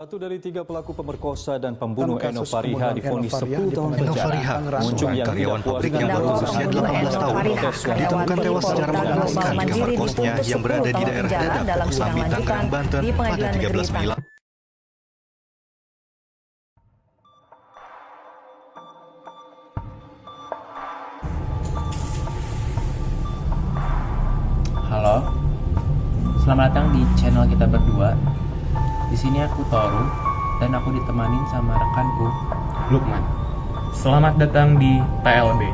Satu dari tiga pelaku pemerkosa dan pembunuh Eno Fariha divonis 10 tahun penjara. Muncul yang karyawan tidak puas pabrik yang dengan berusia 18 tahun ditemukan tewas secara mengenaskan di kamar kosnya yang berada di daerah Dadap, Kosambi, Tangerang, Banten pada 13 Mei lalu. Halo, selamat datang di channel kita berdua. Di sini aku Toru dan aku ditemanin sama rekanku Lukman. Selamat datang di TLB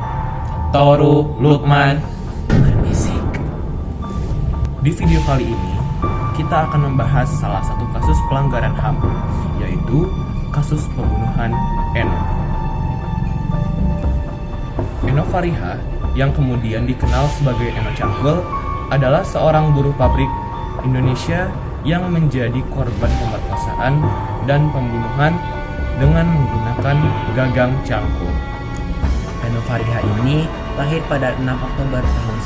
Toru Lukman Berbisik. Di video kali ini kita akan membahas salah satu kasus pelanggaran HAM, yaitu kasus pembunuhan Eno Fariha, yang kemudian dikenal sebagai Eno Cangkul, adalah seorang buruh pabrik Indonesia yang menjadi korban pemerkosaan dan pembunuhan dengan menggunakan gagang cangkul. Eno Fariha ini lahir pada 6 Oktober tahun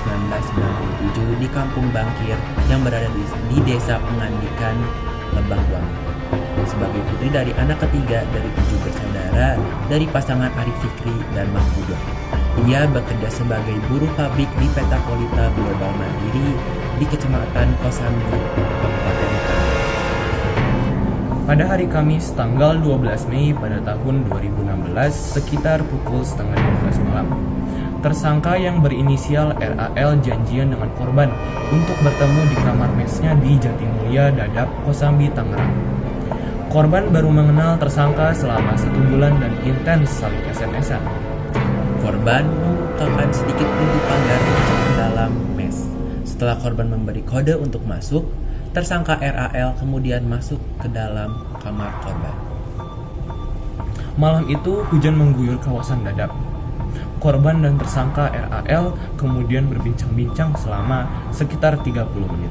1997 di Kampung Bangkir yang berada di Desa Pengandikan, Lebak Wangi. Sebagai putri dari anak ketiga dari 7 bersaudara dari pasangan Arif Fikri dan Mahfudah. Ia bekerja sebagai buruh pabrik di Petapolita Global Mandiri di Kecamatan Kosambi, Kabupaten Tangerang. Pada hari Kamis tanggal 12 Mei pada tahun 2016 sekitar pukul setengah 12 malam, tersangka yang berinisial RAL janjian dengan korban untuk bertemu di kamar mesnya di Jatimulya, Dadap, Kosambi, Tangerang. Korban baru mengenal tersangka selama 1 bulan dan intens saling SMS-an. Korban membukakan sedikit pintu pagar ke dalam mes. Setelah korban memberi kode untuk masuk, tersangka RAL kemudian masuk ke dalam kamar korban. Malam itu hujan mengguyur kawasan Dadap. Korban dan tersangka RAL kemudian berbincang-bincang selama sekitar 30 menit.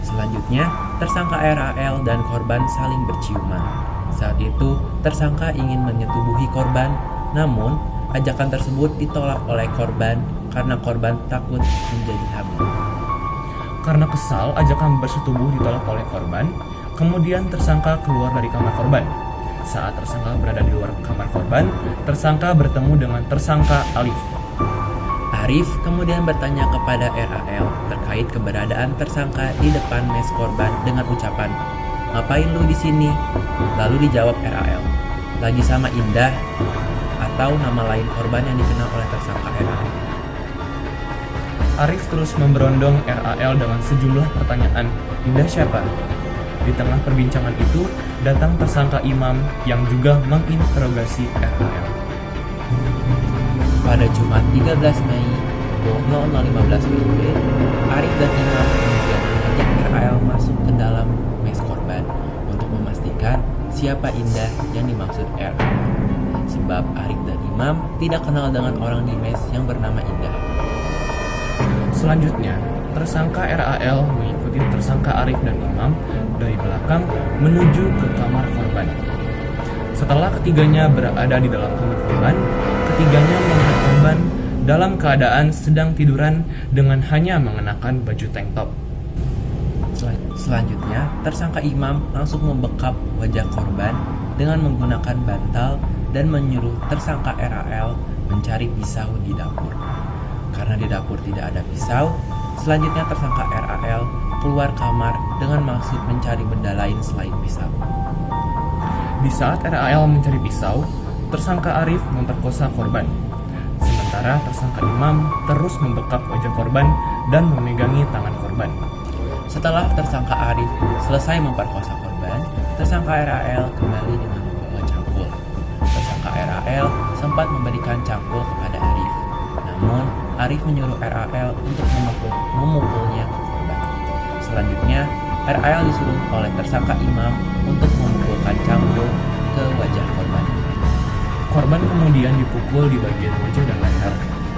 Selanjutnya, tersangka RAL dan korban saling berciuman. Saat itu, tersangka ingin menyetubuhi korban, namun ajakan tersebut ditolak oleh korban karena korban takut menjadi hamil. Karena kesal, ajakan bersetubuh ditolak oleh korban. Kemudian tersangka keluar dari kamar korban. Saat tersangka berada di luar kamar korban, tersangka bertemu dengan tersangka Alif. Arif kemudian bertanya kepada RAL terkait keberadaan tersangka di depan mes korban dengan ucapan, "Ngapain lu di sini?" Lalu dijawab RAL, "Lagi sama Indah," atau nama lain korban yang dikenal oleh tersangka RAL. Arif terus memberondong RAL dengan sejumlah pertanyaan, "Indah siapa?" Di tengah perbincangan itu, datang tersangka Imam yang juga menginterogasi RAL. Pada Jumat 13 Mei pukul 00.15 WIB, Arif dan Imam kemudian mengajak RAL masuk ke dalam mes korban untuk memastikan siapa Indah yang dimaksud RAL. Sebab Arif dan Imam tidak kenal dengan orang di mes yang bernama Indah. Selanjutnya, tersangka RAL mengikuti tersangka Arif dan Imam dari belakang menuju ke kamar korban. Setelah ketiganya berada di dalam kamar korban, ketiganya melihat korban dalam keadaan sedang tiduran dengan hanya mengenakan baju tank top. Selanjutnya, tersangka Imam langsung membekap wajah korban dengan menggunakan bantal dan menyuruh tersangka RAL mencari pisau di dapur. Karena di dapur tidak ada pisau, selanjutnya tersangka RAL keluar kamar dengan maksud mencari benda lain selain pisau. Di saat RAL mencari pisau, tersangka Arif memperkosa korban. Sementara tersangka Imam terus membekap wajah korban dan memegangi tangan korban. Setelah tersangka Arif selesai memperkosa korban, tersangka RAL kembali dengan membawa cangkul. Tersangka RAL sempat memberikan cangkul kepada Arif. Namun, Arif menyuruh RAL untuk memukulnya ke korban. Selanjutnya, RAL disuruh oleh tersangka Imam untuk memukulkan cangkul ke wajah korban. Korban kemudian dipukul di bagian wajah dan leher,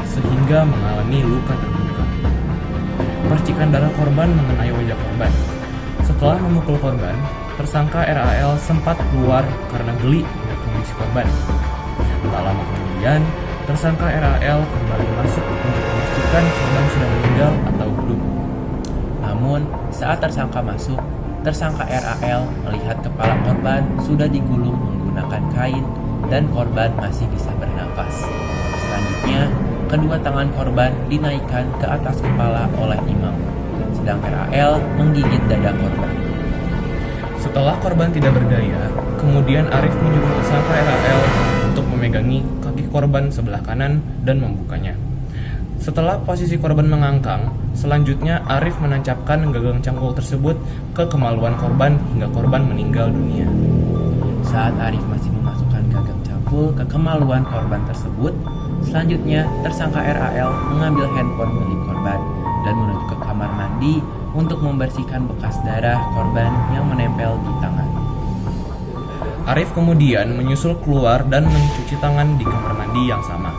sehingga mengalami luka terbuka. Percikan darah korban mengenai wajah korban. Setelah memukul korban, tersangka RAL sempat keluar karena geli dengan kondisi korban. Tak lama kemudian, tersangka RAL kembali masuk untuk memastikan korban sudah meninggal atau belum. Namun, saat tersangka masuk, tersangka RAL melihat kepala korban sudah digulung menggunakan kain dan korban masih bisa bernafas. Selanjutnya, kedua tangan korban dinaikkan ke atas kepala oleh imam, sedang RAL menggigit dada korban. Setelah korban tidak berdaya, kemudian Arif menyuruh tersangka RAL untuk memegangi kaki korban sebelah kanan dan membukanya. Setelah posisi korban mengangkang, selanjutnya Arif menancapkan gagang cangkul tersebut ke kemaluan korban hingga korban meninggal dunia. Saat Arif masih memasukkan gagang cangkul ke kemaluan korban tersebut, selanjutnya tersangka RAL mengambil handphone milik korban dan menuju ke kamar mandi untuk membersihkan bekas darah korban yang menempel di tangan. Arif kemudian menyusul keluar dan mencuci tangan di kamar mandi yang sama.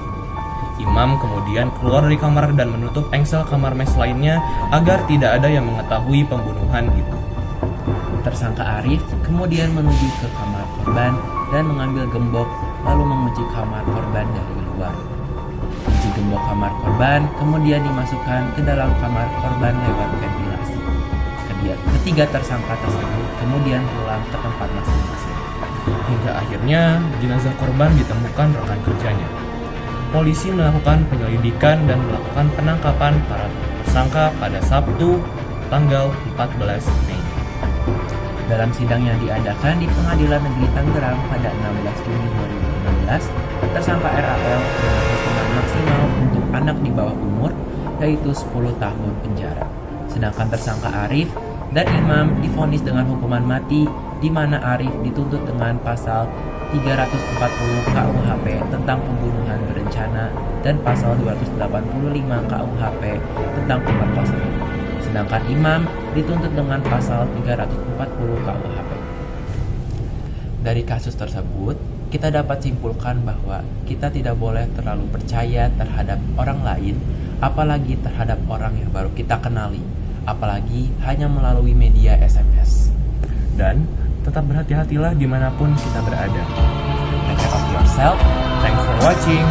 Imam kemudian keluar dari kamar dan menutup engsel kamar mes lainnya agar tidak ada yang mengetahui pembunuhan itu. Tersangka Arif kemudian menuju ke kamar korban dan mengambil gembok lalu mengunci kamar korban dari luar. Kunci gembok kamar korban kemudian dimasukkan ke dalam kamar korban lewat ventilasi. Ketiga tersangka tersebut kemudian pulang ke tempat masing-masing. Hingga akhirnya jenazah korban ditemukan rekan kerjanya. Polisi melakukan penyelidikan dan melakukan penangkapan para tersangka pada Sabtu tanggal 14 Mei. Dalam sidang yang diadakan di Pengadilan Negeri Tangerang pada 16 Juni 2016, tersangka RAL dengan hukuman maksimal untuk anak di bawah umur yaitu 10 tahun penjara. Sedangkan tersangka Arif dan Imam divonis dengan hukuman mati, di mana Arif dituntut dengan pasal 340 KUHP tentang pembunuhan berencana dan pasal 285 KUHP tentang pemerkosaan. Sedangkan Imam dituntut dengan pasal 340 KUHP. Dari kasus tersebut, kita dapat simpulkan bahwa kita tidak boleh terlalu percaya terhadap orang lain, apalagi terhadap orang yang baru kita kenali, apalagi hanya melalui media SMS. Dan tetap berhati-hatilah dimanapun kita berada. Take care of yourself. Thanks for watching.